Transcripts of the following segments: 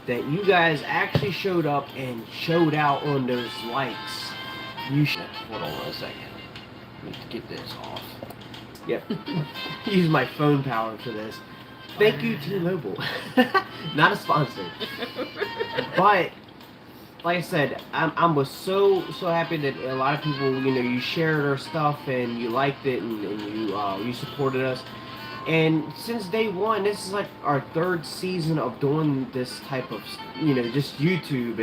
that you guys actually showed up and showed out on those likes. You should hold on a second. Need to get this off. Yep. Use my phone power for this. Thank you, T-Mobile. Not a sponsor. But like I said, I was so happy that a lot of people, you shared our stuff and you liked it and you supported us. And since day one, this is like our third season of doing this type of, just YouTube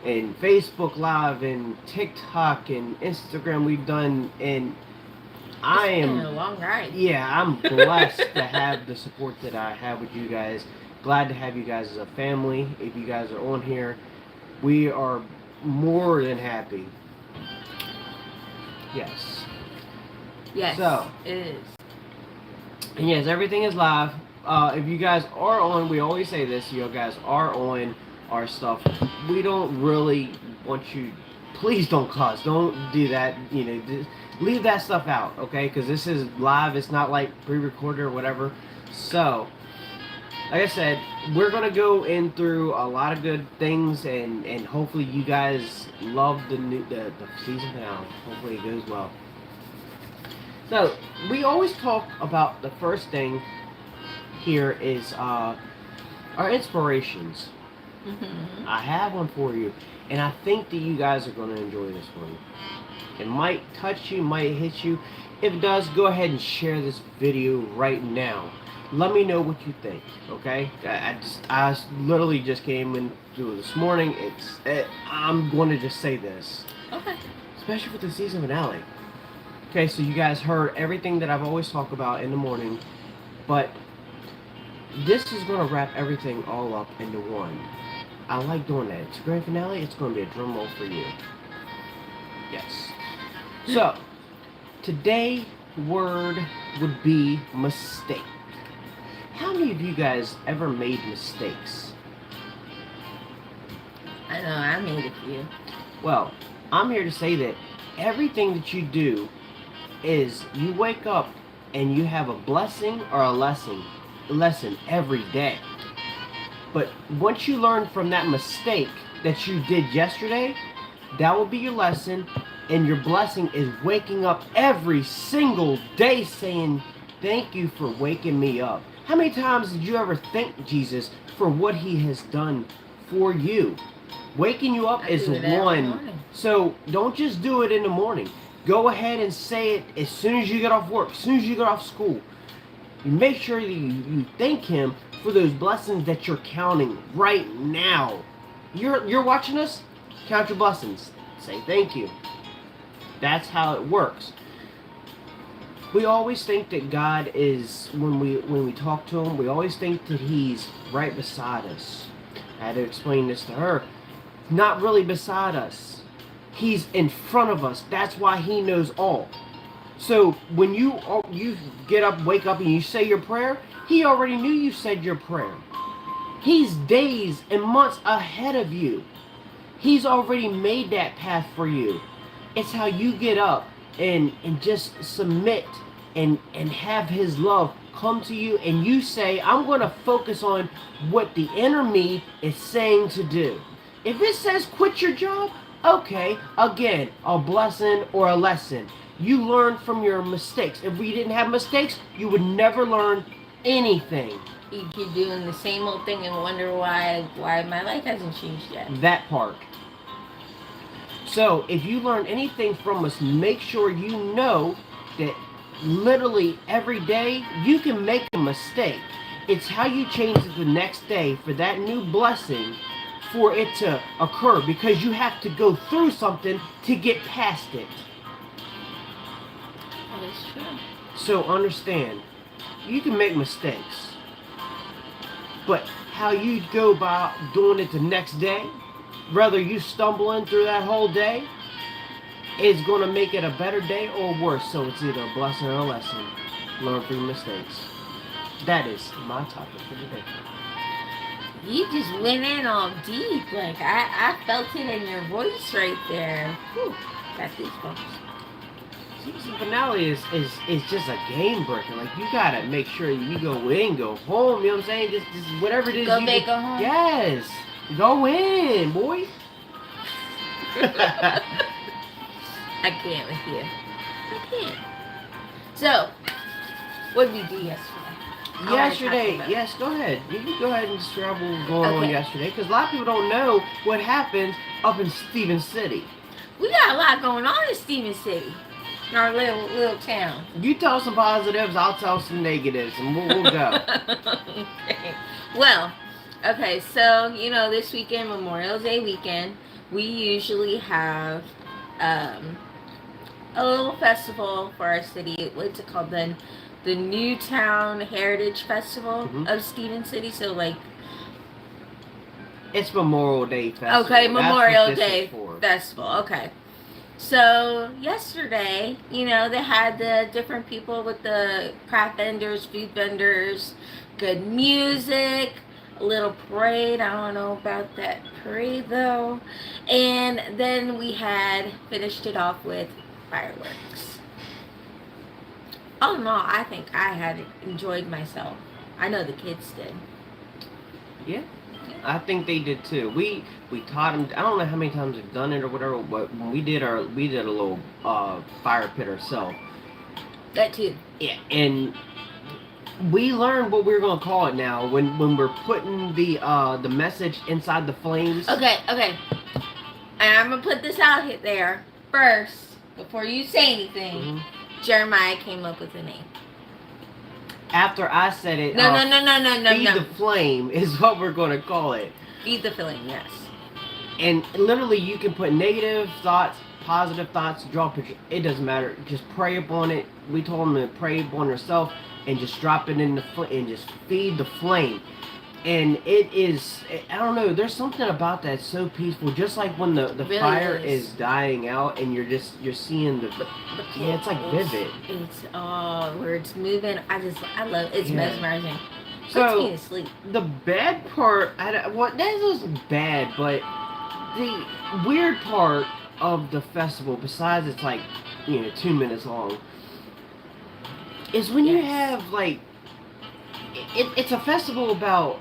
and Facebook Live and TikTok and Instagram we've done, and I am been a long ride. Yeah, I'm blessed to have the support that I have with you guys. Glad to have you guys as a family. If you guys are on here, we are more than happy. Yes. Yes. So it is. And yes, everything is live. If you guys are on, we always say this, you guys are on our stuff. We don't really want you, please don't cuss. Don't do that. Leave that stuff out, okay? Because this is live. It's not like pre-recorded or whatever. So, like I said, we're going to go in through a lot of good things, and hopefully you guys love the season finale. Hopefully it goes well. So, we always talk about the first thing here is our inspirations. Mm-hmm. I have one for you, and I think that you guys are going to enjoy this one. It might touch you, might hit you. If it does, go ahead and share this video right now. Let me know what you think, okay? I literally just came in through this morning. I'm going to just say this. Okay. Especially for the season finale. Okay, so you guys heard everything that I've always talked about in the morning, but this is going to wrap everything all up into one. I like doing that. It's a grand finale. It's going to be a drum roll for you. Yes. So, today's word would be mistake. How many of you guys ever made mistakes? I know, I made a few. Well, I'm here to say that everything that you do is you wake up and you have a blessing or a lesson every day. But once you learn from that mistake that you did yesterday, that will be your lesson, and your blessing is waking up every single day saying, thank you for waking me up. How many times did you ever thank Jesus for what he has done for you? Waking you up is one. So don't just do it in the morning. Go ahead and say it as soon as you get off work, as soon as you get off school. You make sure that you thank him for those blessings that you're counting right now. You're watching us? Count your blessings. Say thank you. That's how it works. We always think that God is, when we talk to him, we always think that he's right beside us. I had to explain this to her. Not really beside us. He's in front of us. That's why he knows all. So when you get up, wake up, and you say your prayer, he already knew you said your prayer. He's days and months ahead of you. He's already made that path for you. It's how you get up and just submit and have his love come to you, and you say, I'm going to focus on what the inner me is saying to do. If it says quit your job, okay, again, a blessing or a lesson. You learn from your mistakes. If we didn't have mistakes, you would never learn anything. You keep doing the same old thing and wonder why my life hasn't changed yet. That part. So, if you learn anything from us, make sure you know that literally every day you can make a mistake. It's how you change it the next day for that new blessing for it to occur, because you have to go through something to get past it. That is true. So understand, you can make mistakes, but how you go about doing it the next day, whether you stumbling through that whole day, is going to make it a better day or worse. So it's either a blessing or a lesson. Learn from your mistakes. That is my topic for today. You just went in all deep. Like, I felt it in your voice right there. Whew, got these bumps. season finale is just a game breaker. Like you gotta make sure you go in, go home. You know what I'm saying? Just whatever it is. Go you big, go home. Yes, go in, boy. I can't with you. I can't. So, what did we do yesterday? Yesterday, yes, go ahead. You can go ahead and describe what was going on yesterday, because a lot of people don't know what happened up in Stevens City. We got a lot going on in Stevens City, in our little town. You tell some positives, I'll tell some negatives, and we'll go. Okay. Well, okay, so, this weekend, Memorial Day weekend, we usually have a little festival for our city. What's it called then? The Newtown Heritage Festival of Stevens City. So, like, it's Memorial Day Festival. Okay, Memorial Day Festival. Okay. So, yesterday, they had the different people with the craft vendors, food vendors, good music, a little parade. I don't know about that parade, though. And then we had finished it off with fireworks. Oh, no, I think I had enjoyed myself. I know the kids did. Yeah. I think they did too. We taught them. I don't know how many times they've done it or whatever, but when we did a little fire pit ourselves. That too. Yeah, and we learned what we're gonna call it now when we're putting the message inside the flames. Okay. And I'm gonna put this out there first before you say anything. Mm-hmm. Jeremiah came up with a name. After I said it, no. Feed the flame is what we're going to call it. Feed the flame, yes. And literally, you can put negative thoughts, positive thoughts, draw a picture. It doesn't matter. Just pray upon it. We told them to pray upon yourself and just drop it in the flame and just feed the flame. And it is, I don't know, there's something about that so peaceful. Just like when the really fire is dying out and you're seeing the yeah, it's like vivid. It's where it's moving. I love it. It's mesmerizing. So puts me to sleep. The bad part, that wasn't bad, but the weird part of the festival, besides it's like 2 minutes long, is when you have like. It's a festival about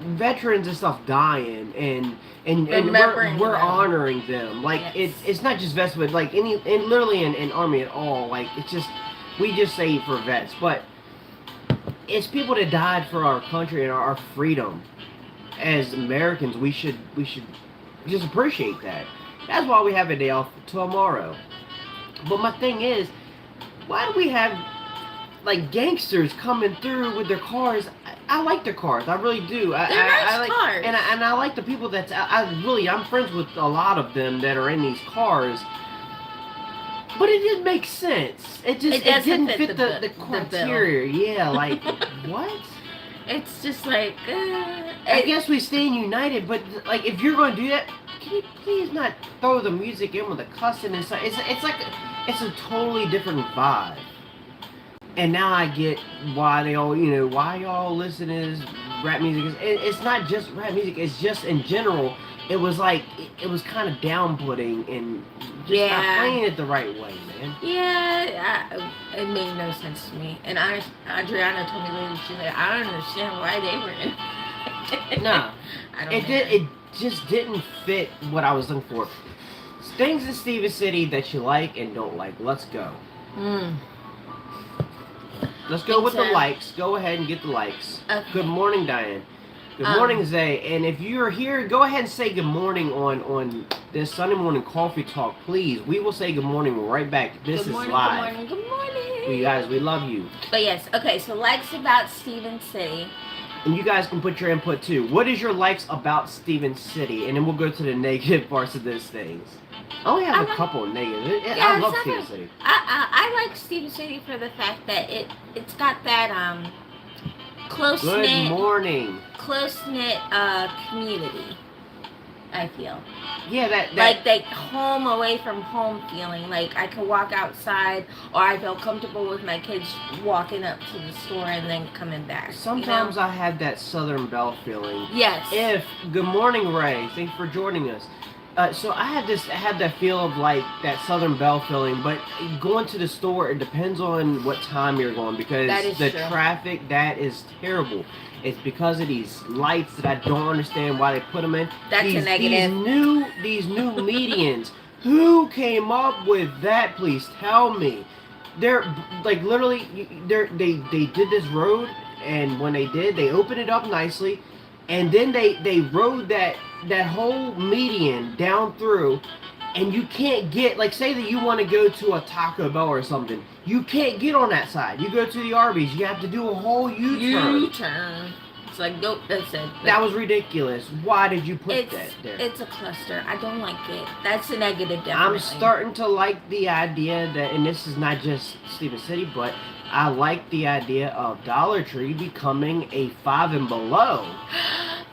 veterans and stuff dying and we're honoring them. Like it's not just vets, but like literally an army at all. Like it's just we just say for vets, but it's people that died for our country and our freedom. As Americans, we should just appreciate that. That's why we have a day off tomorrow. But my thing is, why do we have like gangsters coming through with their cars? I like their cars. I really do. They're nice like, cars. And I like the people I'm friends with a lot of them that are in these cars. But it didn't make sense. It didn't fit the criteria. Yeah, like what? It's just like I guess we stand united, but like if you're going to do that, can you please not throw the music in with the cussing and stuff? It's a totally different vibe. And now I get why they all, why y'all listen to this rap music. It's not just rap music. It's just in general. It was like, it was kind of down-putting and just not playing it the right way, man. Yeah, it made no sense to me. And Adriana told me later, she's like, I don't understand why they were in. No. It just didn't fit what I was looking for. Things in Stevens City that you like and don't like. Let's go. Let's go with the likes. Go ahead and get the likes. Okay. Good morning, Diane. Good morning, Zay. And if you're here, go ahead and say good morning on this Sunday morning coffee talk, please. We will say good morning right back. This is live. Good morning. You guys, we love you. But yes, okay, so likes about Stevens City. And you guys can put your input too. What is your likes about Stevens City? And then we'll go to the negative parts of those things. I only have a couple of negatives. I love Stevens City. I like Stevens City for the fact that it's got that close-knit. Good morning. Close-knit community, I feel. Yeah, that like home away from home feeling. Like I can walk outside, or I feel comfortable with my kids walking up to the store and then coming back. Sometimes I have that Southern Belle feeling. Yes. Good morning, Ray. Thanks for joining us. So I had that feel of like that Southern Belle feeling, but going to the store, it depends on what time you're going That because is the true. traffic that is terrible. It's because of these lights that I don't understand why they put them in. That's a negative. These new medians. Who came up with that? Please tell me. They're like literally they did this road, and when they did, they opened it up nicely, and then they rode that whole median down through, and you can't get, like, say that you want to go to a Taco Bell or something, you can't get on that side. You go to the Arby's, you have to do a whole U-turn. U-turn. It's like, nope, that's it. That was ridiculous. Why did you put It's that there? it's a cluster. I don't like it. That's a negative, definitely. I'm starting to like the idea that, and this is not just Stephen City, but I like the idea of Dollar Tree becoming a Five and Below.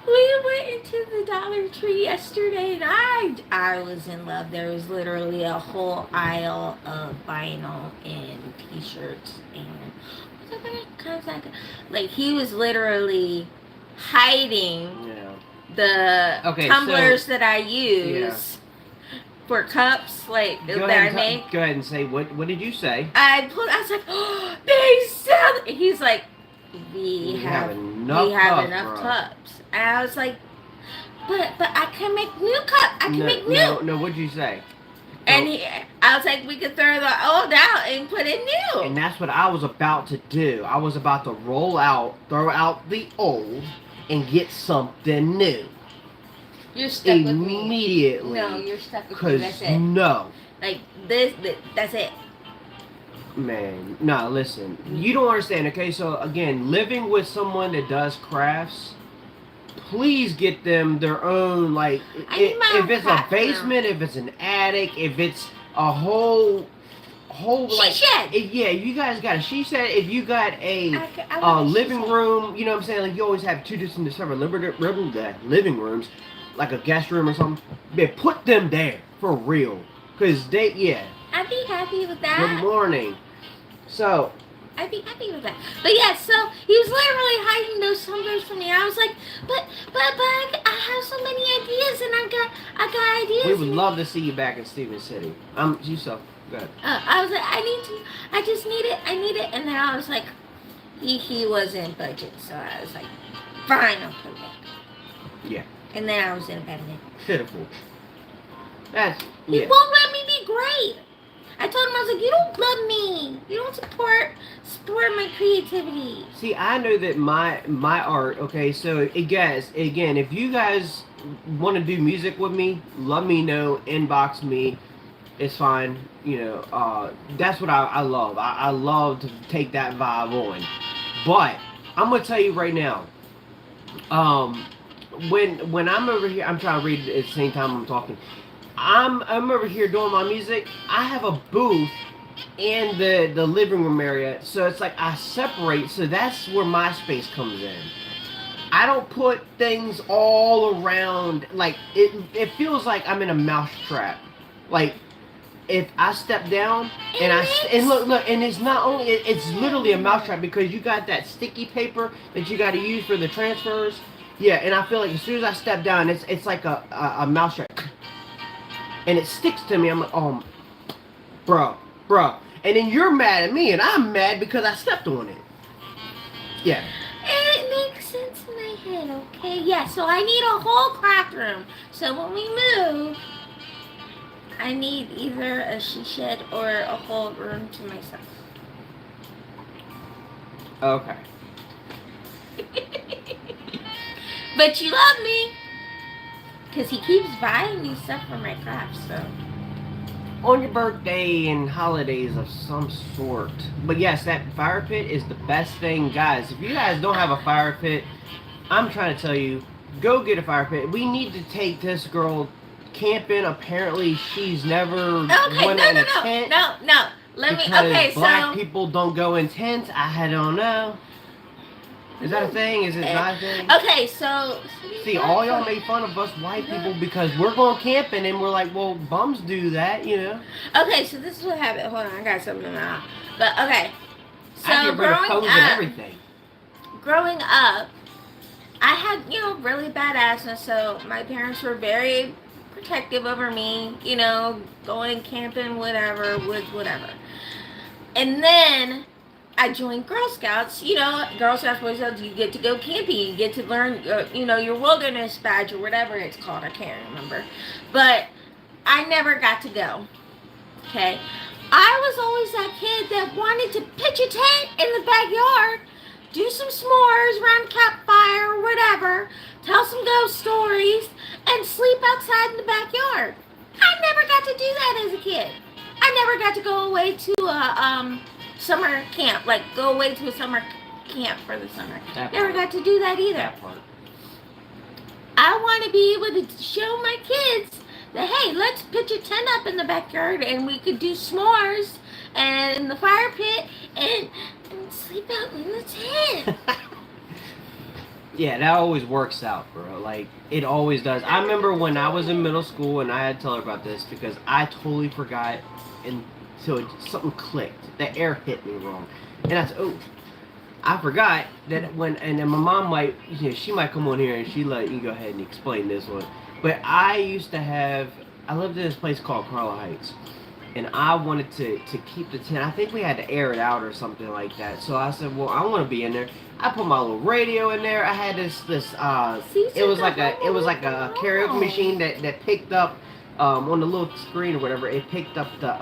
We went into the Dollar Tree yesterday, and I was in love. There was literally a whole aisle of vinyl and T-shirts and like he was literally hiding Yeah. the tumblers that I use for cups, like that I make. Go ahead and say what did you say? I was like, oh, they sell it. He's like, we have enough cups. And I was like, but I can make new cups. I can make new. No, what'd you say? And I was like, we could throw the old out and put in new. And that's what I was about to do. I was about to throw out the old, and get something new. You're stuck with me. Immediately. No, you're stuck with me. That's it. No. Like, that's it. Man, no, listen. You don't understand, okay? So, again, living with someone that does crafts, please get them their own, like, if it's a basement, if it's an attic, if it's a whole like, she shed. Yeah, you guys got a she shed. If you got a living room, you know what I'm saying? Like, you always have two different living rooms, like a guest room or something. Yeah, put them there for real, cause I'd be happy with that. Good morning. So. I'd be happy with that. But yeah, so he was literally hiding those tumblers from me. I was like, but I have so many ideas, and I got ideas. We would love to see you back in Stephen City. You so good. I was like, I just need it, and then I was like, he wasn't budget, so I was like, fine, I'll put it back. Yeah. And then I was in a bed again. Pitiful. He won't let me be great. I told him, I was like, you don't love me. You don't support my creativity. See, I know that my art, okay, so guys, again, if you guys want to do music with me, let me know, inbox me. It's fine. You know, that's what I love. I love to take that vibe on. But I'm going to tell you right now, when I'm over here, I'm trying to read at the same time I'm talking. I'm over here doing my music. I have a booth in the living room area, so it's like I separate, so that's where my space comes in. I don't put things all around, like it feels like I'm in a mouse trap. Like, if I step down and look, and it's not only, it's literally a mouse trap, because you got that sticky paper that you got to use for the transfers. Yeah, and I feel like as soon as I step down, it's like a mouse trap. And it sticks to me. I'm like, oh, bro. And then you're mad at me, and I'm mad because I stepped on it. Yeah. It makes sense in my head, okay? Yeah, so I need a whole craft room. So when we move, I need either a she shed or a whole room to myself. Okay. But you love me. Because he keeps buying me stuff for my crafts, so. On your birthday and holidays of some sort. But yes, that fire pit is the best thing. Guys, if you guys don't have a fire pit, I'm trying to tell you, go get a fire pit. We need to take this girl camping. Apparently, she's never went in a tent. No. Because black people don't go in tents. I don't know. Is that a thing? Is it not a thing? Okay, so. See, all y'all make fun of us white people because we're going camping, and we're like, well, bums do that, you know? Okay, so this is what happened. Hold on, I got something in my mouth. But, okay. So, growing up, I had, really bad asthma, so my parents were very protective over me, you know, going camping, whatever, woods, whatever. And then I joined Girl Scouts. You know, Girl Scouts, Boy Scouts, you get to go camping. You get to learn, you know, your wilderness badge or whatever it's called. I can't remember. But I never got to go. Okay? I was always that kid that wanted to pitch a tent in the backyard, do some s'mores around a campfire or whatever, tell some ghost stories, and sleep outside in the backyard. I never got to do that as a kid. I never got to go away to a summer camp, like go away to a summer camp for the summer. Never got to do that either. That part. I want to be able to show my kids that, hey, let's pitch a tent up in the backyard and we could do s'mores and in the fire pit and sleep out in the tent. Yeah, that always works out, bro. Like, it always does. I remember when I was in middle school, and I had to tell her about this because I totally forgot until something clicked. The air hit me wrong. And I said, oh, I forgot that and then my mom might, you know, she might come on here and she let you go ahead and explain this one. But I lived in this place called Carla Heights. And I wanted to keep the tent. I think we had to air it out or something like that. So I said, well, I want to be in there. I put my little radio in there. I had this it was like a karaoke machine that picked up on the little screen or whatever. It picked up the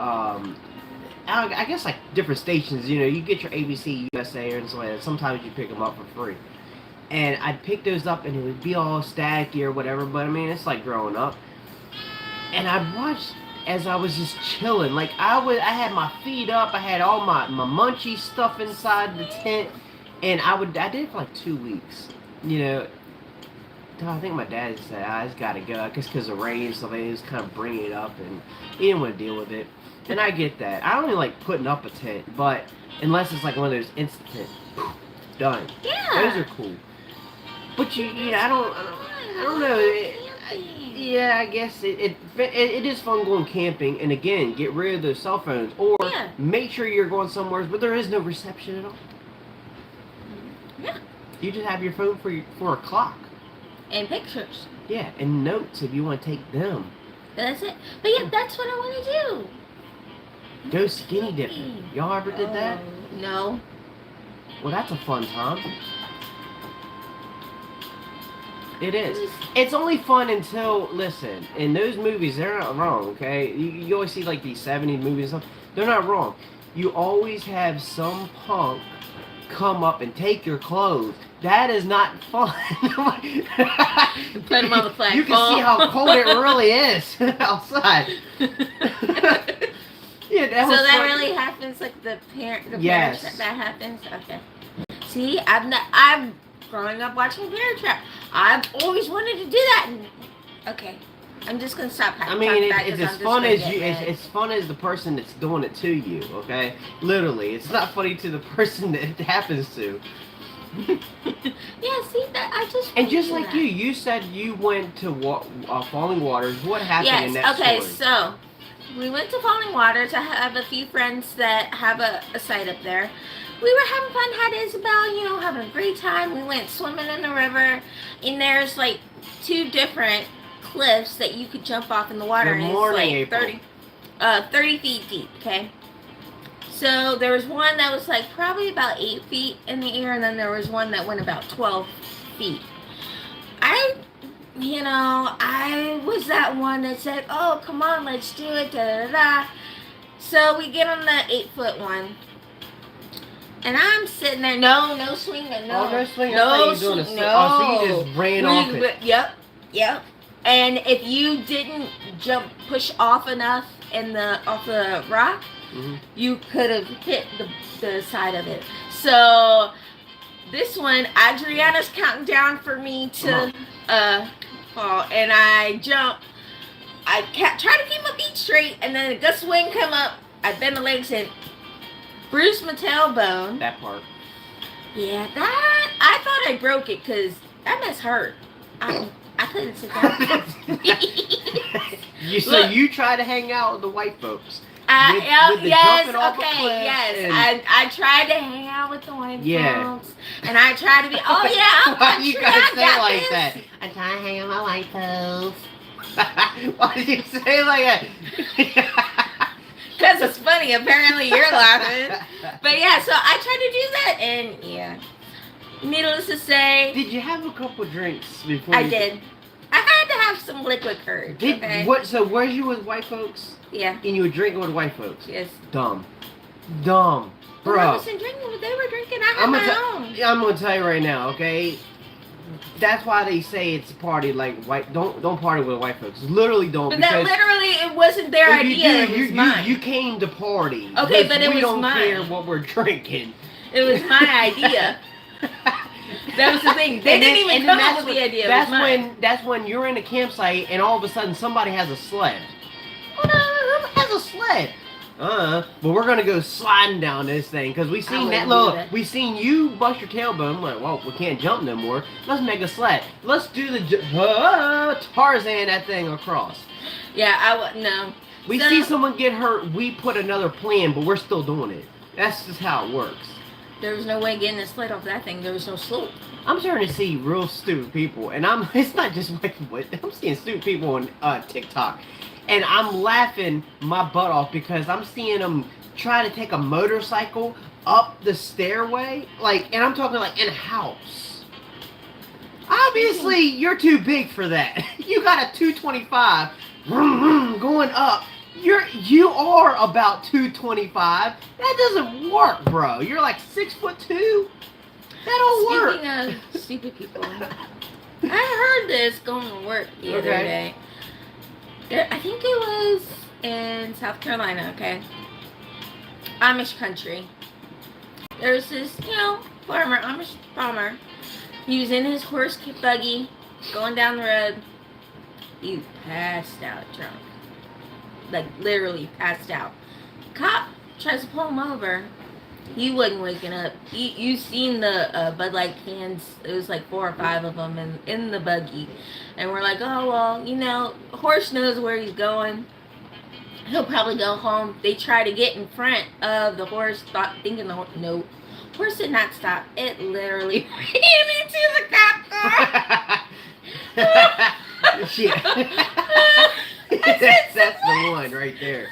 I guess like different stations. You know, you get your ABC, USA, and so on. Sometimes you pick them up for free. And I'd pick those up and it would be all staticky or whatever. But I mean, it's like growing up. And I'd watch as I was just chilling. Like I had my feet up. I had all my munchie stuff inside the tent. And I did it for like 2 weeks, you know. I think my dad said, I just gotta go, because of rain and stuff, he was kind of bringing it up, and he didn't want to deal with it. And I get that. I don't really like putting up a tent, but unless it's like one of those instant tent, done. Yeah. Those are cool. But I don't know. Yeah, I guess it is fun going camping, and again, get rid of those cell phones, or make sure you're going somewhere where there is no reception at all. Yeah. You just have your phone for a clock. And pictures. Yeah, and notes if you want to take them. That's it. But yeah, that's what I want to do. Go skinny dipping. Y'all ever did that? No. Well, that's a fun time. It is. It's only fun until, listen, in those movies, they're not wrong, okay? You always see like these 70s movies and stuff. They're not wrong. You always have some punk come up and take your clothes. That is not fun. Put them on the flagpole. You can see how cold it really is outside. Yeah, so that really happens, like the parent that happens. Okay. See, I'm growing up watching Parent Trap. I've always wanted to do that. Okay. I'm just gonna stop. I mean, it's as fun as you. It's fun as the person that's doing it to you. Okay, literally, it's not funny to the person that it happens to. Yeah, see that I just. And just like you said you went to Falling Waters. What happened in that story? Okay, so we went to Falling Waters. I have a few friends that have a site up there. We were having fun. Had Isabel, you know, having a great time. We went swimming in the river, and there's like 2 different cliffs that you could jump off in the water. Good morning, and it's like 30 feet deep, okay? So there was one that was like probably about 8 feet in the air, and then there was one that went about 12 feet. I was that one that said, oh, come on, let's do it, da-da-da. So we get on the 8-foot one. And I'm sitting there, no swinging, no. Oh, no swinging. No, so you just ran off it. Yep. And if you didn't push off enough off the rock, you could have hit the side of it. So this one, Adriana's counting down for me to fall, and I jump. I try to keep my feet straight, and then a gust of wind come up. I bend the legs and bruised my tailbone. That part. Yeah, I thought I broke it because that mess hurt. I couldn't sit down. You try to hang out with the white folks. Yes. I tried to hang out with the white folks, and I tried to be. Oh yeah, Why you gotta say it like that? I try to hang out with my white folks. Why did you say it like that? Because it's funny. Apparently you're laughing. But yeah, so I tried to do that, and yeah. Needless to say, Did you have a couple drinks before? I did. I had to have some liquid courage. Did okay? what? So were you with white folks? Yeah. And you were drinking with white folks? Yes. Dumb, Well, I bro. wasn't drinking what they were drinking. I had my own. I'm gonna tell you right now, okay? That's why they say it's a party like white. Don't party with white folks. Literally don't. But that literally, it wasn't their if idea. You, It was mine. You came to party. Okay, but it we was don't mine. care what we're drinking. It was my idea. That was the thing. They didn't even come up with the idea. That's when you're in a campsite and all of a sudden somebody has a sled. Who has a sled? But we're gonna go sliding down this thing because we seen that little. We seen you bust your tailbone. I'm like, well, we can't jump no more. Let's make a sled. Let's do the Tarzan that thing across. Yeah, no. We see someone get hurt. We put another plan, but we're still doing it. That's just how it works. There was no way getting the sled off that thing. There was no slope. I'm starting to see real stupid people, and it's not just white. I'm seeing stupid people on TikTok, and I'm laughing my butt off because I'm seeing them try to take a motorcycle up the stairway, and I'm talking like in a house. Obviously, you're too big for that. You got a 225 going up. You are about 225. That doesn't work, bro. You're like 6'2". That don't work. Speaking of stupid people, I heard this going to work the other day. I think it was in South Carolina. Okay, Amish country. There's this, Amish farmer. He was in his horse buggy, going down the road. He passed out drunk. Like, literally passed out. Cop tries to pull him over. He wasn't waking up. You seen the Bud Light cans. It was like 4 or 5 of them in the buggy. And we're like, oh, well, horse knows where he's going. He'll probably go home. They try to get in front of the horse, thinking the horse. No. Horse did not stop. It literally ran into the cop car. Shit. that's the one right there.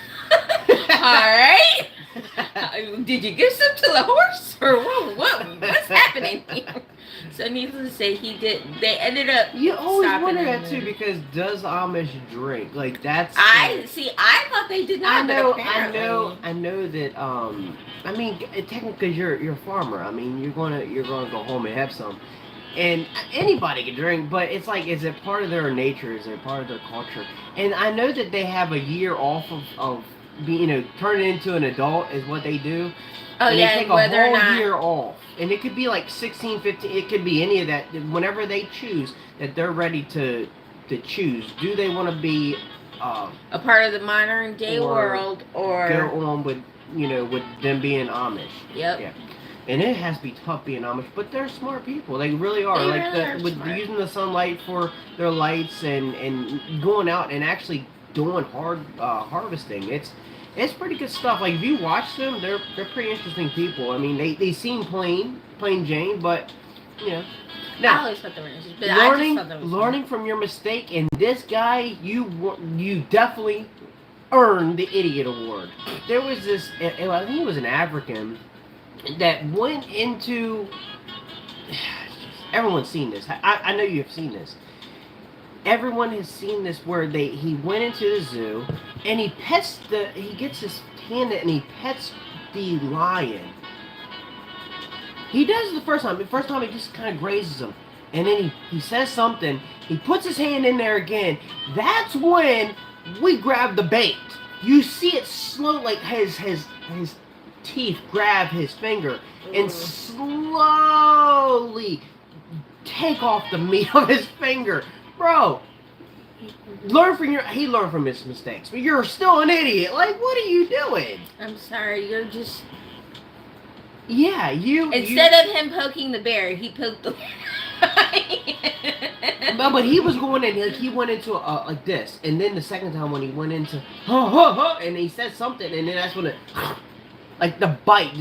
Alright. Did you give some to the horse? Or what's happening here? So needless to say, he did. They ended up. You always wonder that too, because does Amish drink? Like that's. I thought they did not. I know that. I mean, technically, you're a farmer. I mean, you're gonna go home and have some. And anybody can drink, but it's like, is it part of their nature? Is it part of their culture? And I know that they have a year off of being, turning into an adult is what they do. Oh, and yeah, they take a whole year off. And it could be like 16, 15, it could be any of that. Whenever they choose that they're ready to choose, do they want to be a part of the modern day world or go on with, with them being Amish? Yep. Yeah. And it has to be tough being Amish, but they're smart people. They really are. With using the sunlight for their lights and going out and actually doing hard harvesting. It's pretty good stuff. Like if you watch them, they're pretty interesting people. I mean, they seem plain Jane, but Now, I always thought they were interesting, but learning from your mistake, and this guy, you definitely earned the idiot award. There was this, I think it was an African that went into. Everyone's seen this. I know you've seen this. Everyone has seen this where he went into the zoo and he gets his hand and he pets the lion. He does it the first time. The first time he just kind of grazes him. And then he says something. He puts his hand in there again. That's when we grab the bait. You see it slow, like his teeth grab his finger and slowly take off the meat of his finger. Bro, he learned from his mistakes, but you're still an idiot. Like, what are you doing? I'm sorry, you're just... Yeah, Instead of him poking the bear, he poked the No, but he was going in, he went into like this, and then the second time when he went into, and he said something, and then that's when it, like the bite,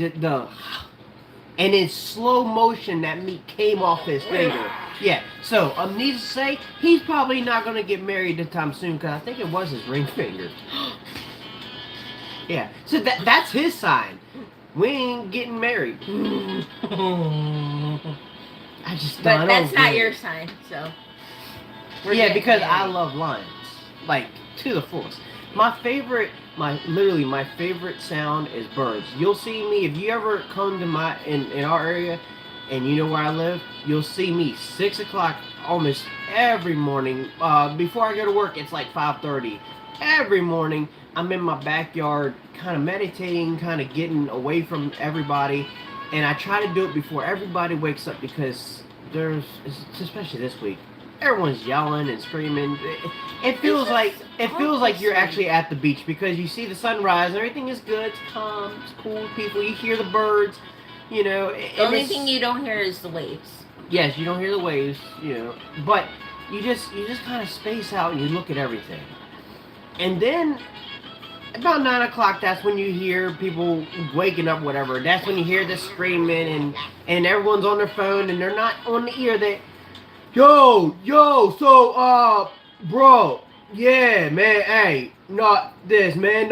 and in slow motion, that meat came off his finger. Yeah, so needless to say, he's probably not gonna get married anytime soon because I think it was his ring finger. Yeah, so that's his sign. We ain't getting married. I just But don't that's not get your it. sign, so. Yeah, because I love lions, like to the fullest. My favorite sound is birds. You'll see me if you ever come to in our area, and you know where I live. You'll see me 6 o'clock almost every morning. Before I go to work, it's like 5:30. Every morning, I'm in my backyard, kind of meditating, kind of getting away from everybody, and I try to do it before everybody wakes up because especially this week, everyone's yelling and screaming. It feels like you're actually at the beach because you see the sunrise and everything is good. It's calm. It's cool. People. You hear the birds. You know. The only thing you don't hear is the waves. Yes, you don't hear the waves. You know, but you just kind of space out and you look at everything. And then about 9 o'clock, that's when you hear people waking up, whatever. That's when you hear the screaming and everyone's on their phone and they're not on the ear. Yo, so, bro, yeah, man, hey, not this, man,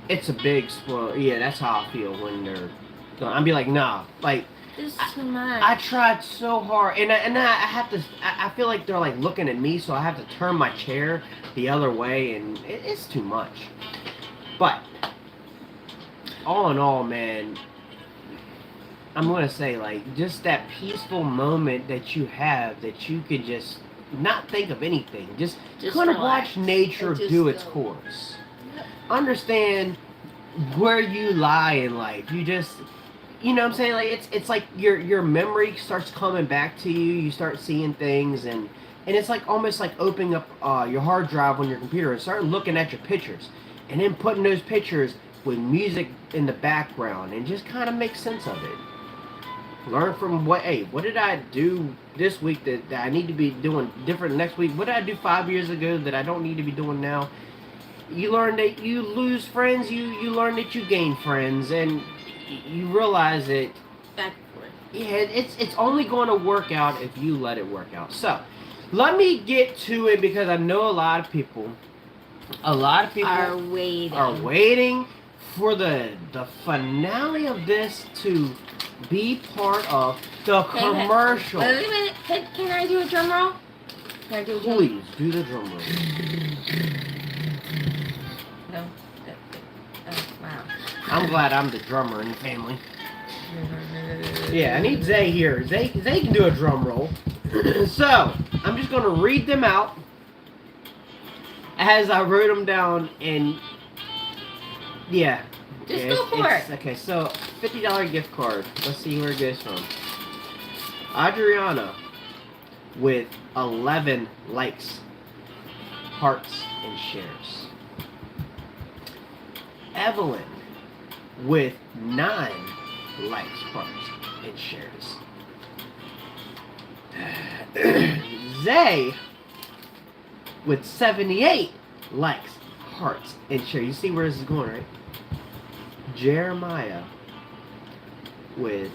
it's a big spoil. Yeah, that's how I feel when they're gone. I'd be like, nah, like, This is too much. I tried so hard, and I have to, I feel like they're, like, looking at me, so I have to turn my chair the other way, and it's too much. But, all in all, man, I'm gonna say, like, just that peaceful moment that you have that you could just not think of anything. Just kind of watch nature do its course. Understand where you lie in life. You just, you know what I'm saying? Like, it's like your memory starts coming back to you. You start seeing things, and it's like almost like opening up your hard drive on your computer and start looking at your pictures, and then putting those pictures with music in the background, and just kind of make sense of it. Learn from what did I do this week that I need to be doing different next week? What did I do 5 years ago that I don't need to be doing now? You learn that you lose friends, you learn that you gain friends, and you realize that it's only going to work out if you let it work out. So, let me get to it because I know a lot of people are waiting for the finale of this to be part of the commercial. Wait a minute. Can I do a drum roll? Please do the drum roll. No. Wow. I'm glad I'm the drummer in the family. Yeah, I need Zay here. Zay can do a drum roll. So, I'm just going to read them out as I wrote them down, and yeah. Just go for it. Okay, so $50 gift card. Let's see where it goes from. Adriana with 11 likes, hearts, and shares. Evelyn with 9 likes, hearts, and shares. Zay with 78 likes, hearts, and shares. You see where this is going, right? Jeremiah with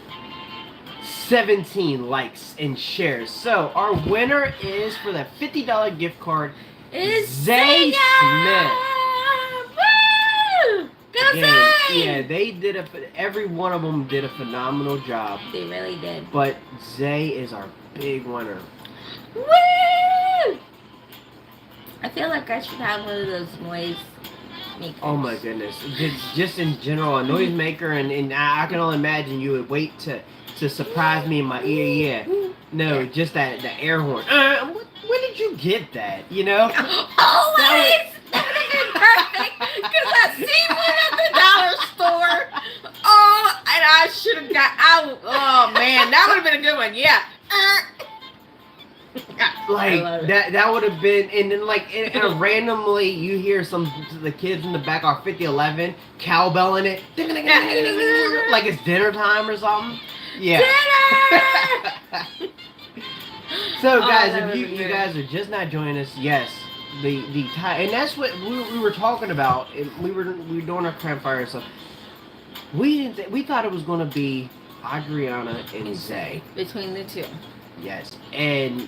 17 likes and shares. So our winner is for the $50 gift card is Zay Smith. Woo! Go Zay! Yeah, they did every one of them did a phenomenal job. They really did. But Zay is our big winner. Woo! I feel like I should have one of those noise makers. Oh my goodness. Just in general, a noisemaker, and I can only imagine you would wait to surprise me in my ear. Yeah. No, just the air horn. Where did you get that? You know? Always! That would have been perfect! Because I seen one at the dollar store. Oh, and I should have got out. Oh man, that would have been a good one. Yeah. Like that would have been, and then like and randomly you hear the kids in the back are 5011 cowbelling it like it's dinner time or something. Yeah. Dinner! So guys, if you guys are just not joining us, yes, the and that's what we were talking about. We were doing our campfire and stuff. We thought it was going to be Adriana and Zay. Between the two. Yes. And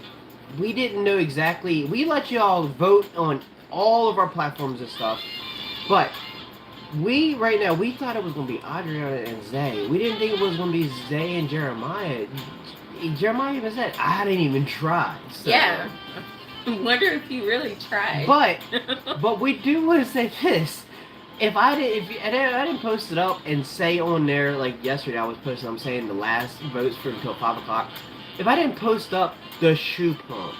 we didn't know exactly. We let you all vote on all of our platforms and stuff. But right now, we thought it was going to be Adriana and Zay. We didn't think it was going to be Zay and Jeremiah. Jeremiah even said, I didn't even try. So. Yeah. I wonder if you really tried. But we do want to say this. If I didn't post it up and say on there, like yesterday I was posting, I'm saying the last votes for until 5 o'clock. If I didn't post up the shoe pump,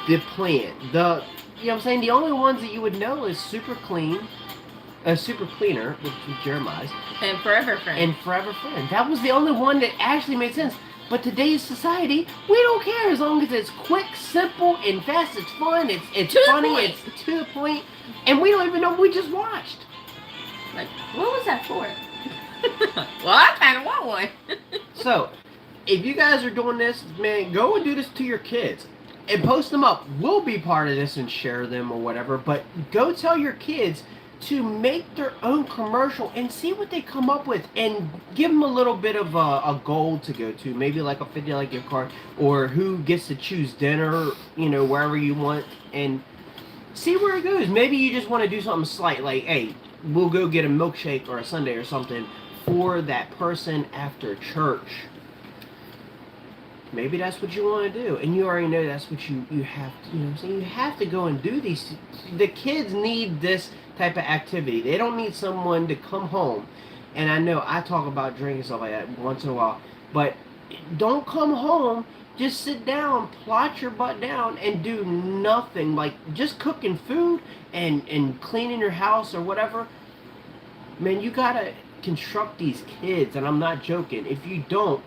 the plant, you know what I'm saying? The only ones that you would know is Super Clean, Super Cleaner, which is Jeremiah's. And Forever Friend. And Forever Friend. That was the only one that actually made sense. But today's society, we don't care as long as it's quick, simple, and fast. It's fun, it's funny, it's to the point. And we don't even know what we just watched. Like, what was that for? Well, I kind of want one. So, if you guys are doing this, man, go and do this to your kids. And post them up. We'll be part of this and share them or whatever. But go tell your kids to make their own commercial and see what they come up with. And give them a little bit of a goal to go to. Maybe like a $50 gift card. Or who gets to choose dinner, you know, wherever you want. And see where it goes. Maybe you just want to do something slight. Like, hey, we'll go get a milkshake or a sundae or something for that person after church. Maybe that's what you want to do. And you already know that's what you have to, you know what I'm saying? You have to go and do these. The kids need this type of activity. They don't need someone to come home. And I know I talk about drinking stuff like that once in a while. But don't come home. Just sit down, plot your butt down, and do nothing. Like, just cooking food and cleaning your house or whatever. Man, you gotta construct these kids, and I'm not joking. If you don't,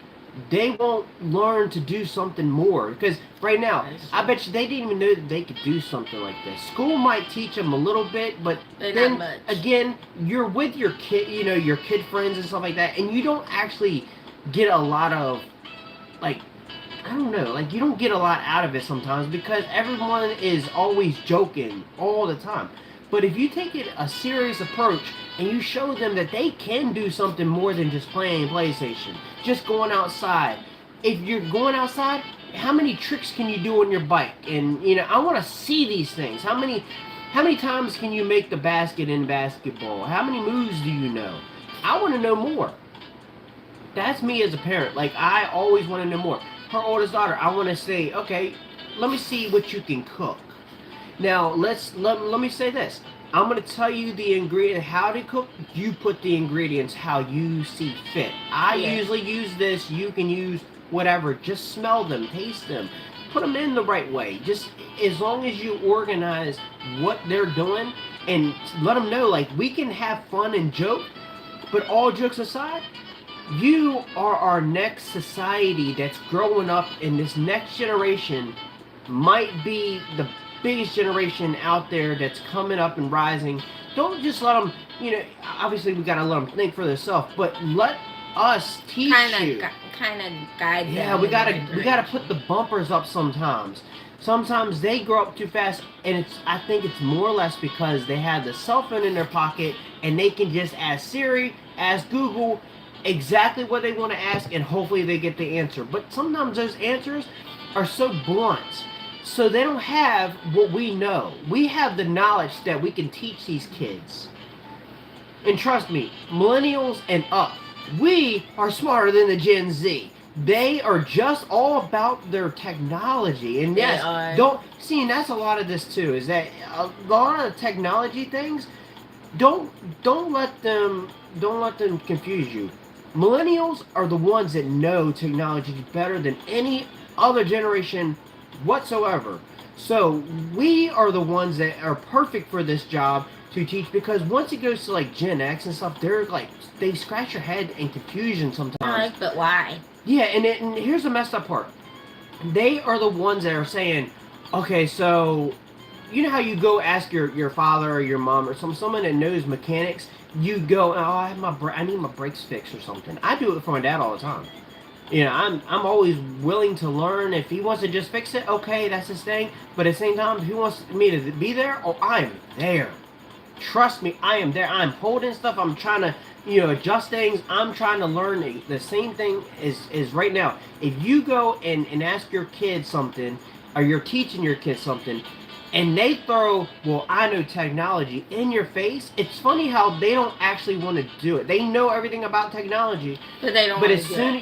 they won't learn to do something more. Because right now, I bet you they didn't even know that they could do something like this. School might teach them a little bit, but then, again, you're with your kid, you know, your kid friends and stuff like that, and you don't actually get a lot of, like, I don't know, like, you don't get a lot out of it sometimes because everyone is always joking all the time. But if you take it a serious approach and you show them that they can do something more than just playing PlayStation, just going outside. If you're going outside, how many tricks can you do on your bike? And, you know, I want to see these things. How many times can you make the basket in basketball? How many moves do you know? I want to know more. That's me as a parent. Like, I always want to know more. Her oldest daughter, I want to say, okay, let me see what you can cook. Now, let me say this. I'm going to tell you the ingredient, how to cook. You put the ingredients how you see fit. I usually use this. You can use whatever. Just smell them, taste them. Put them in the right way. Just as long as you organize what they're doing and let them know, like, we can have fun and joke, but all jokes aside, you are our next society that's growing up, and this next generation might be the biggest generation out there that's coming up and rising. Don't just let them, you know, obviously we gotta let them think for themselves, but let us teach you. Kind of guide them. Yeah, we gotta put the bumpers up sometimes. Sometimes they grow up too fast, and I think it's more or less because they have the cell phone in their pocket and they can just ask Siri, ask Google exactly what they want to ask, and hopefully they get the answer. But sometimes those answers are so blunt, so they don't have what we know. We have the knowledge that we can teach these kids. And trust me, millennials and up, we are smarter than the Gen Z. They are just all about their technology. And yes, and that's a lot of this too, is that a lot of the technology things, don't let them confuse you. Millennials are the ones that know technology better than any other generation whatsoever. So we are the ones that are perfect for this job to teach, because once it goes to like Gen X and stuff, they're like, they scratch your head in confusion sometimes. But why? Yeah, and here's the messed up part. They are the ones that are saying, okay, so you know how you go ask your father or your mom or someone that knows mechanics, you go, oh, I need my brakes fixed or something. I do it for my dad all the time. You know, I'm always willing to learn. If he wants to just fix it, okay, that's his thing. But at the same time, if he wants me to be there, oh, I'm there. Trust me, I am there. I'm holding stuff. I'm trying to adjust things. I'm trying to learn the same thing is right now. If you go and ask your kid something, or you're teaching your kid something, and they throw, well, I know technology in your face, it's funny how they don't actually want to do it. They know everything about technology, but they don't. But as soon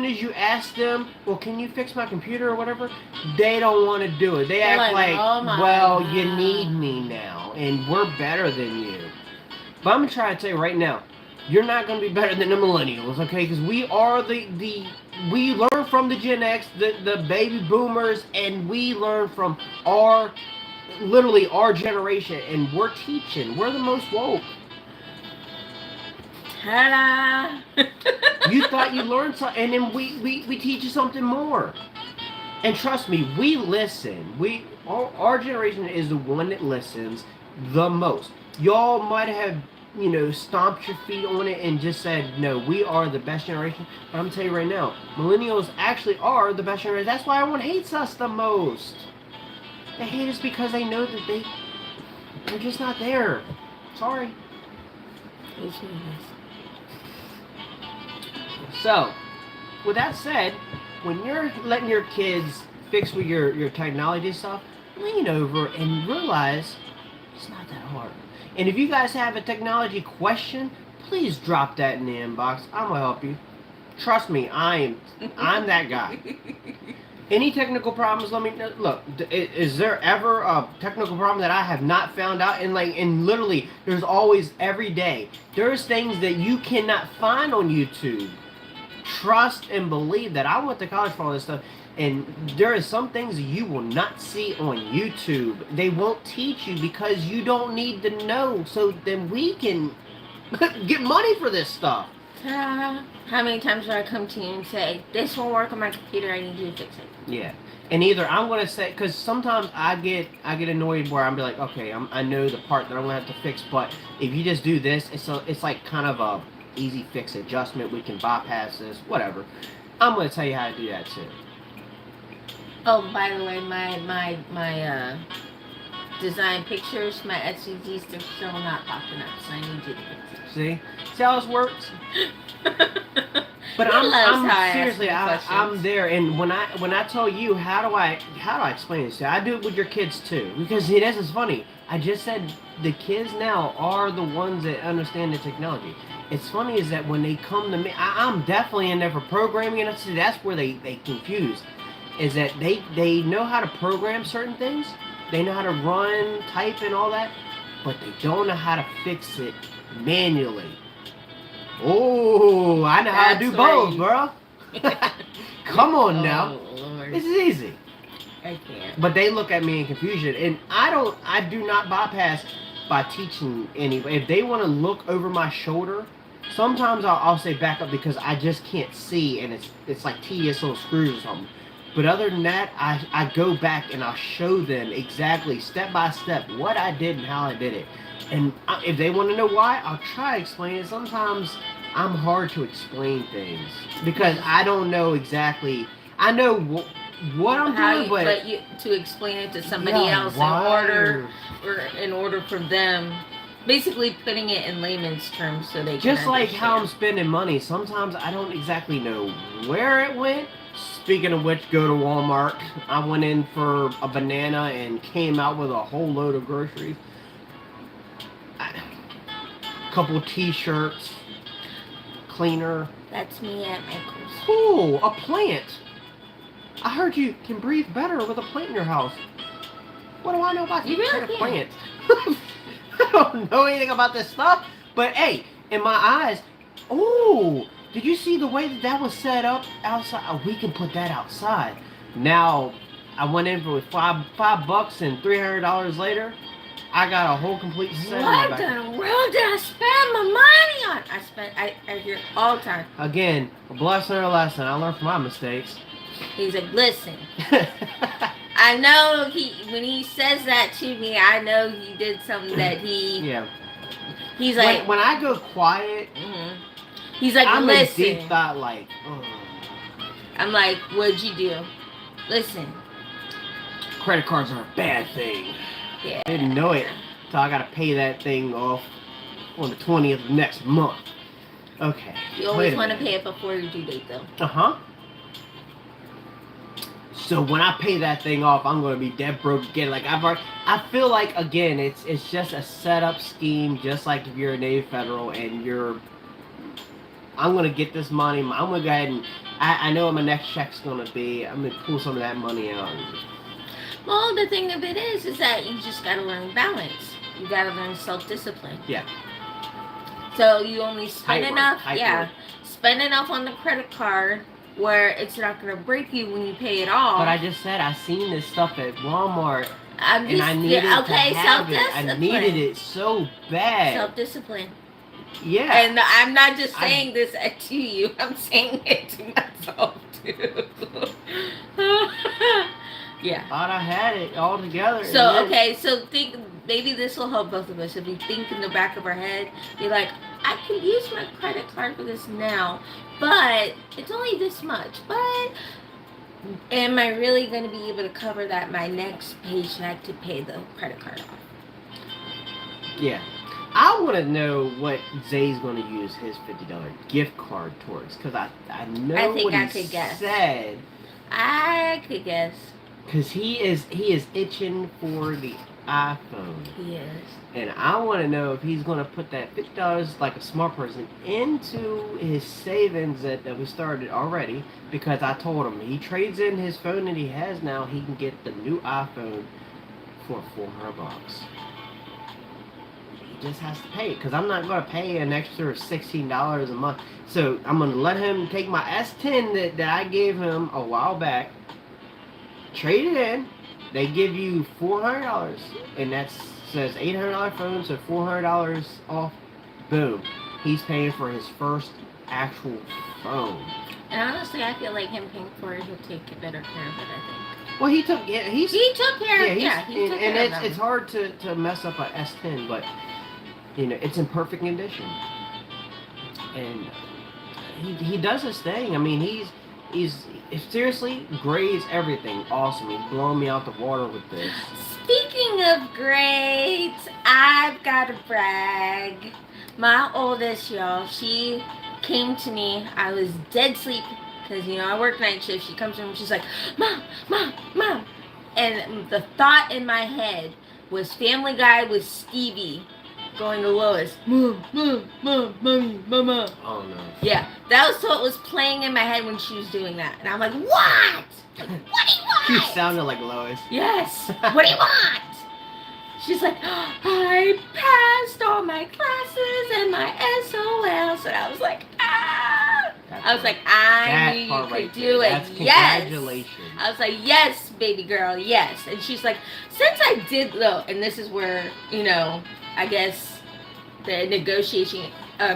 as you ask them, well, can you fix my computer or whatever, they don't want to do it. They They're act like, oh well, God. You need me now, and we're better than you. But I'm gonna try to tell you right now, you're not gonna be better than the millennials, okay? Because we are we learn from the Gen X, the baby boomers, and we learn from literally our generation, and we're teaching. We're the most woke. Ta-da! You thought you learned something, and then we teach you something more. And trust me, we listen. Our generation is the one that listens the most. Y'all might have, stomped your feet on it and just said, no, we are the best generation. But I'm going to tell you right now, millennials actually are the best generation. That's why everyone hates us the most. They hate us because they know that they're just not there. Sorry. So, with that said, when you're letting your kids fix with your technology stuff, lean over and realize it's not that hard. And if you guys have a technology question, please drop that in the inbox. I'm gonna help you. Trust me, I'm that guy. Any technical problems, let me know. Look, is there ever a technical problem that I have not found out? And literally, there's always, every day, there's things that you cannot find on YouTube. Trust and believe that. I went to college for all this stuff, and there is some things you will not see on YouTube. They won't teach you because you don't need to know, so then we can get money for this stuff. How many times do I come to you and say, this won't work on my computer, I need you to fix it? Yeah. And either I'm going to say, because sometimes I get annoyed where I'm be like, okay, I know the part that I'm going to have to fix, but if you just do this, it's like kind of a easy fix adjustment. We can bypass this, whatever. I'm going to tell you how to do that too. Oh, by the way, my design pictures, my SVGs, they're still not popping up, so I need you to fix it. See how this works? But I'm seriously, I'm there, and when I tell you, how do I explain this? I do it with your kids too, because see, this is funny. I just said the kids now are the ones that understand the technology. It's funny is that when they come to me, I'm definitely in there for programming, and that's where they confuse. Is that they know how to program certain things, they know how to run, type, and all that, but they don't know how to fix it manually. Oh, I know how to do both, bro. Come on now. Lord. This is easy. I can't. But they look at me in confusion, and I do not bypass by teaching anybody. If they want to look over my shoulder, sometimes I'll say back up because I just can't see, and it's like tedious little screws or something. But other than that, I go back and I'll show them exactly, step by step, what I did and how I did it. And if they want to know why, I'll try to explain it. Sometimes I'm hard to explain things because I don't know exactly. I know what I'm doing, but to explain it to somebody else in order for them, basically putting it in layman's terms so they can just like understand. how I'm spending money. Sometimes I don't exactly know where it went. Speaking of which, go to Walmart. I went in for a banana and came out with a whole load of groceries. Couple t-shirts, cleaner. That's me at Michael's. Cool, a plant. I heard you can breathe better with a plant in your house. What do I know about you really a plant? I don't know anything about this stuff. But hey, in my eyes, oh, did you see the way that was set up outside? Oh, we can put that outside. Now, I went in for $5 and $300 later. I got a whole complete set. What the world did I spend my money on? I hear all the time. Again, a blessing or a lesson. I learned from my mistakes. He's like, listen. I know when he says that to me, I know he did something that he. Yeah. He's like. When I go quiet. Mm-hmm. He's like, I'm listen. in deep thought, like. I'm like, what'd you do? Listen. Credit cards are a bad thing. Yeah. I didn't know it, so I gotta pay that thing off on the 20th of next month. Okay. You always want to pay it before your due date, though. So when I pay that thing off, I'm gonna be dead broke again. Like I feel like again, it's just a setup scheme. Just like if you're a Navy Federal and I'm gonna get this money. I'm gonna go ahead and I know what my next check's gonna be. I'm gonna pull some of that money out. Well, the thing of it is that you just gotta learn balance. You gotta learn self-discipline. Yeah. So you only spend enough. Work. Spend enough on the credit card where it's not gonna break you when you pay it off. But I just said I seen this stuff at Walmart. I needed to have it. I needed it so bad. Self-discipline. Yeah. And I'm not just saying this to you. I'm saying it to myself too. Yeah. Thought I had it all together. So okay, so think maybe this will help both of us. If we think in the back of our head, you're like, I can use my credit card for this now, but it's only this much. But am I really going to be able to cover that my next paycheck to pay the credit card off? Yeah. I want to know what Zay's going to use his $50 gift card towards, because I know I think what I he could guess. said. I could guess. Because he is itching for the iPhone. He is. And I want to know if he's going to put that $50 like a smart person into his savings that we started already. Because I told him he trades in his phone that he has now. He can get the new iPhone for $400. He just has to pay it. Because I'm not going to pay an extra $16 a month. So I'm going to let him take my S10 that I gave him a while back. Trade it in. They give you $400, and that says $800 phone, so $400 off. Boom. He's paying for his first actual phone. And honestly, I feel like him paying for it, he'll take better care of it. I think. Well, he took care. He took care of it. It's hard to mess up a S10, but you know it's in perfect condition, and he does his thing. I mean, he's seriously grades everything awesome. He's blowing me out the water with this. Speaking of grades, I've got to brag. My oldest, y'all, she came to me. I was dead asleep because, you know, I work night shift. She comes in and she's like, Mom, Mom, Mom. And the thought in my head was Family Guy with Stevie going to Lois. Mom, Mom, Mom, Mommy, Mama. Oh, no. Yeah, that was what was playing in my head when she was doing that. And I'm like, what? Like, what do you want? You sounded like Lois. Yes. What do you want? She's like, I passed all my classes and my SOLs. And I was like, ah. I was like, I knew you could do it. Yes. Congratulations. I was like, yes, baby girl, yes. And she's like, since I did, though, and this is where, you know, I guess the negotiating, I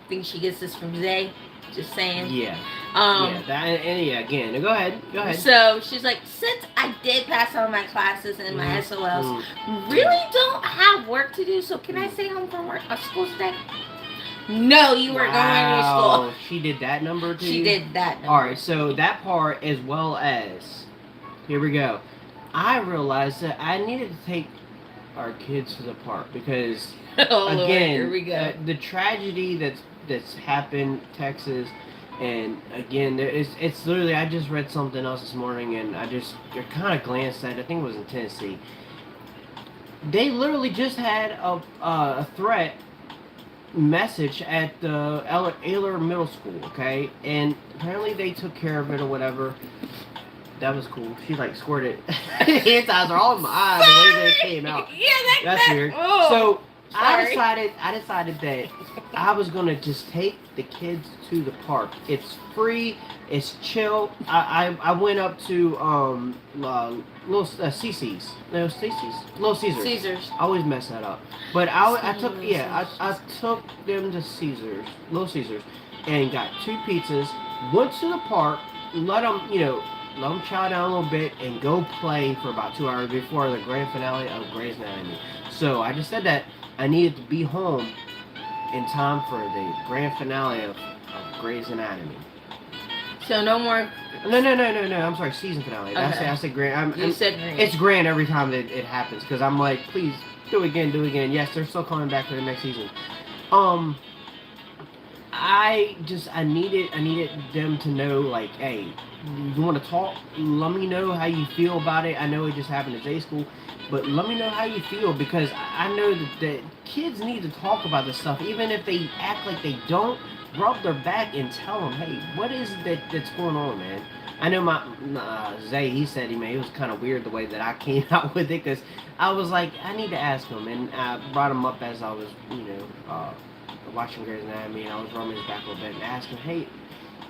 think she gets this from Zay. Just saying. Yeah. Again. Go ahead. So she's like, since I did pass all my classes and my SOLs, really don't have work to do. So can I stay home from school today? No, you were going to school. She did that number too? She did that number. Alright, so that part as well as, here we go. I realized that I needed to take our kids to the park because, again, Lord, here we go. The tragedy that's happened, Texas, and again, it's literally, I just read something else this morning and I kind of glanced at it. I think it was in Tennessee. They literally just had a threat message at the Ayler Middle School, okay? And apparently they took care of it or whatever. That was cool. She like squirted hand eyes are all in my eyes the way they came out. Yeah, that's weird. Oh, so sorry. I decided that I was gonna just take the kids to the park. It's free. It's chill. I went up to Little Cece's. No, Stacy's. Little Caesars. Caesars. I always mess that up. But I took them to Caesars, Little Caesars, and got 2 pizzas. Went to the park. Let them chow down a little bit and go play for about 2 hours before the grand finale of Grey's Anatomy. So I just said that I needed to be home in time for the grand finale of Grey's Anatomy. So no more. No. I'm sorry, season finale. Okay. I said grand. You said grand. It's grand every time that it happens because I'm like, please do it again. Yes, they're still coming back for the next season. I needed them to know, like, hey, you want to talk? Let me know how you feel about it. I know it just happened at day school, but let me know how you feel, because I know that kids need to talk about this stuff, even if they act like they don't. Rub their back and tell them, hey, what is it that's going on, man? I know my Zay, he said it was kind of weird the way that I came out with it, because I was like, I need to ask him, and I brought him up as I was, watching Grey's Anatomy, and I was rubbing his back a little bit and asked him, hey,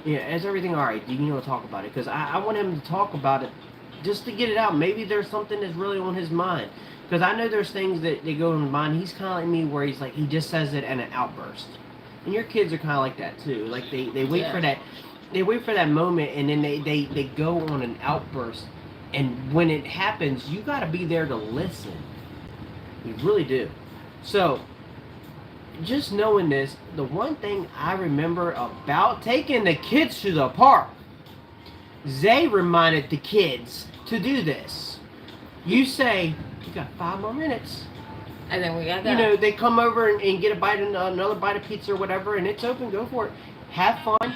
yeah, is everything all right? Do you want to talk about it? Because I want him to talk about it just to get it out. Maybe there's something that's really on his mind. Because I know there's things that go in his mind. He's kind of like me, where he's like, he just says it in an outburst. And your kids are kind of like that too. Like they wait for that, they wait for that moment, and then they go on an outburst. And when it happens, you got to be there to listen. You really do. So, just knowing this, the one thing I remember about taking the kids to the park, Zay reminded the kids to do this. You say, you got 5 more minutes. And then we got that. They come over and get a bite of another bite of pizza or whatever, and it's open. Go for it. Have fun.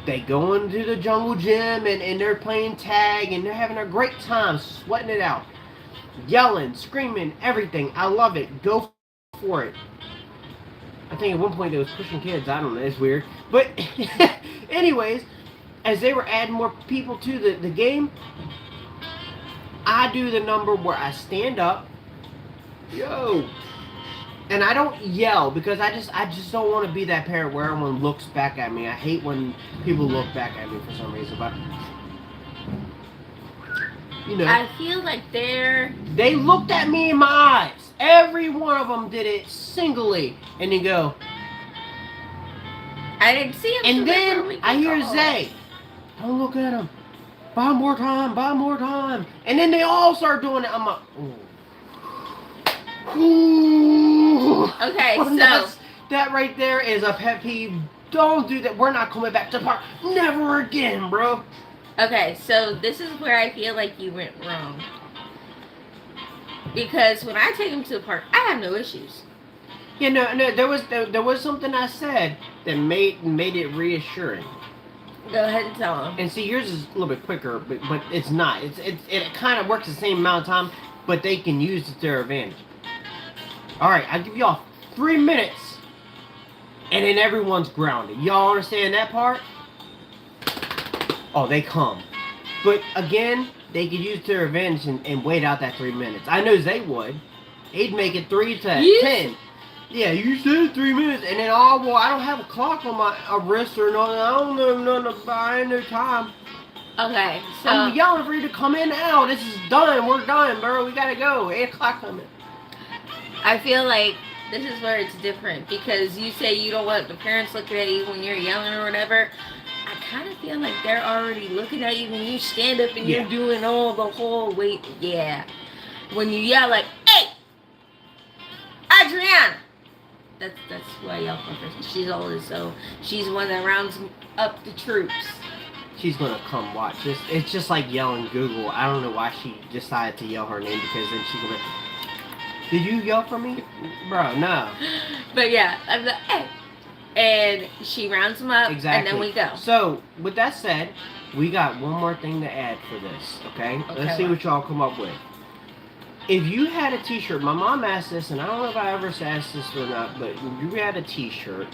They go into the jungle gym, and they're playing tag, and they're having a great time, sweating it out, yelling, screaming, everything. I love it. Go for it. I think at one point they was pushing kids. I don't know. It's weird. But anyways, as they were adding more people to the game, I do the number where I stand up. Yo, and I don't yell, because I just don't want to be that parent where everyone looks back at me. I hate when people look back at me for some reason, but I feel like they looked at me in my eyes. Every one of them did it singly, and they go. I didn't see him. And then I hear Zay, don't look at him. Buy more time. And then they all start doing it. I'm like, ooh. Ooh. Okay, so that right there is a pet peeve. Don't do that. We're not coming back to the park. Never again, bro. Okay, so this is where I feel like you went wrong. Because when I take them to the park, I have no issues. Yeah, no. There was something I said that made it reassuring. Go ahead and tell them. And see, yours is a little bit quicker, but it's not. It kind of works the same amount of time, but they can use it to their advantage. All right, I'll give y'all 3 minutes, and then everyone's grounded. Y'all understand that part? Oh, they come. But again, they could use their advantage and wait out that 3 minutes. I know they would. They'd make it 3 to 10. Yeah, you said 3 minutes, and then I don't have a clock on my wrist or nothing. I don't know nothing about. I ain't no time. Okay, so I'm yelling for you to come in now. This is done. We're done, bro. We gotta go. 8 o'clock coming. I feel like this is where it's different, because you say you don't want the parents looking at you when you're yelling or whatever. I kind of feel like they're already looking at you when you stand up and you're doing all the whole wait. Yeah. When you yell like, hey, Adriana. That's who I yell for first. She's older, so she's the one that rounds up the troops. She's gonna come watch. It's just like yelling Google. I don't know why she decided to yell her name, because then she's gonna. Did you yell for me? Bro, no. But yeah, I'm like, hey. And she rounds them up, exactly. And then we go. So, with that said, we got one more thing to add for this, okay? Let's see what y'all come up with. If you had a t-shirt, my mom asked this, and I don't know if I ever asked this or not, but if you had a t-shirt,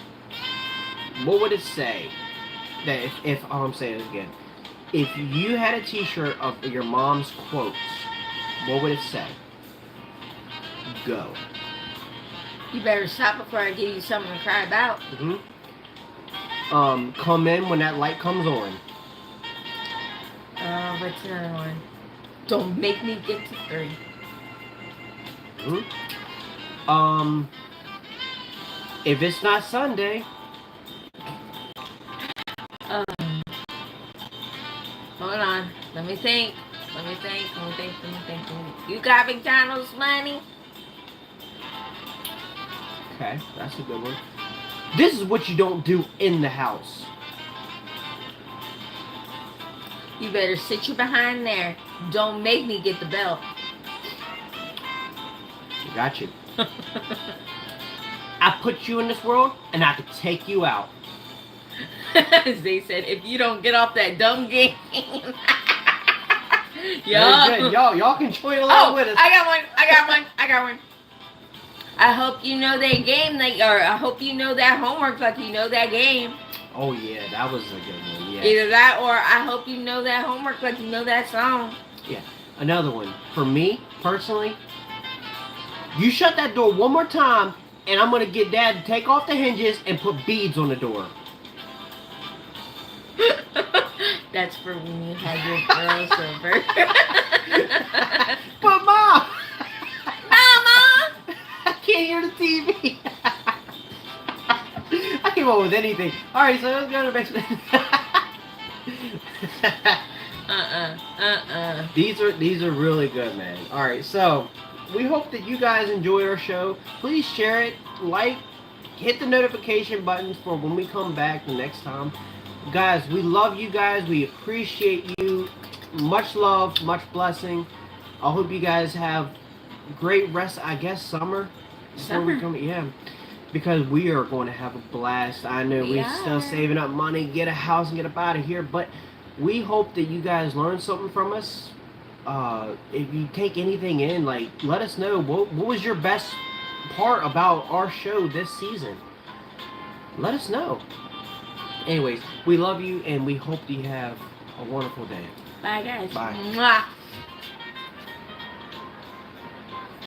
what would it say? That I'm saying it again. If you had a t-shirt of your mom's quotes, what would it say? Go. You better stop before I give you something to cry about. Come in when that light comes on. What's another one? Don't make me get to 3. If it's not Sunday. Hold on. Let me think. You got McDonald's money? Okay, that's a good one. This is what you don't do in the house. You better sit your behind there. Don't make me get the belt. Got you. I put you in this world, and I could take you out. They said, if you don't get off that dumb game. Y'all can join along with us. I got one. I hope you know that game, or I hope you know that homework like you know that game. Oh yeah, that was a good one. Yeah. Either that, or I hope you know that homework like you know that song. Yeah. Another one. For me, personally, you shut that door one more time, and I'm gonna get Dad to take off the hinges and put beads on the door. That's for when you had your girls over. But Mom! Mama! I can't hear the TV. I came up with anything. Alright, so let's go to the basement. These are really good, man. Alright, so we hope that you guys enjoyed our show. Please share it, like, hit the notification buttons for when we come back the next time. Guys, we love you guys. We appreciate you. Much love, much blessing. I hope you guys have great rest, I guess, summer. Yeah. Because we are going to have a blast. I know we're still saving up money, get a house and get up out of here. But we hope that you guys learn something from us. If you take anything in, like, let us know. What was your best part about our show this season? Let us know. Anyways, we love you and we hope you have a wonderful day. Bye, guys. Bye. Mwah.